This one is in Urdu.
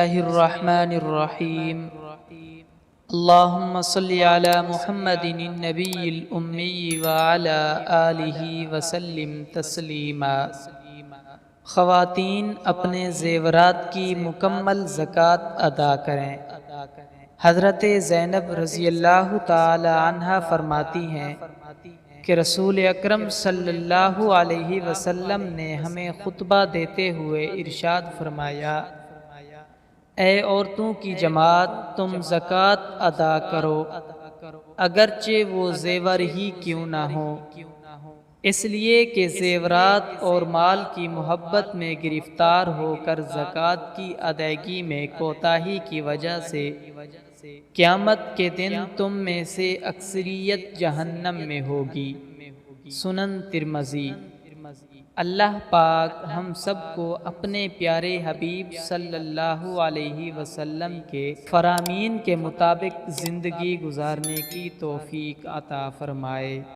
اللہ الرحمن الرحیم اللہم صلی علی محمد النبی الأمی وعلی آلہ وسلم تسلیما۔ خواتین اپنے زیورات کی مکمل زکوٰۃ ادا کریں۔ حضرت زینب رضی اللہ تعالی عنہا فرماتی ہیں کہ رسول اکرم صلی اللہ علیہ وسلم نے ہمیں خطبہ دیتے ہوئے ارشاد فرمایا، اے عورتوں کی جماعت، تم زکوٰۃ ادا کرو اگرچہ وہ زیور ہی کیوں نہ ہوں، اس لیے کہ زیورات اور مال کی محبت میں گرفتار ہو کر زکوٰۃ کی ادائیگی میں کوتاہی کی وجہ سے قیامت کے دن تم میں سے اکثریت جہنم میں ہوگی۔ سنن ترمذی۔ اللہ پاک ہم سب کو اپنے پیارے حبیب صلی اللہ علیہ وسلم کے فرامین کے مطابق زندگی گزارنے کی توفیق عطا فرمائے۔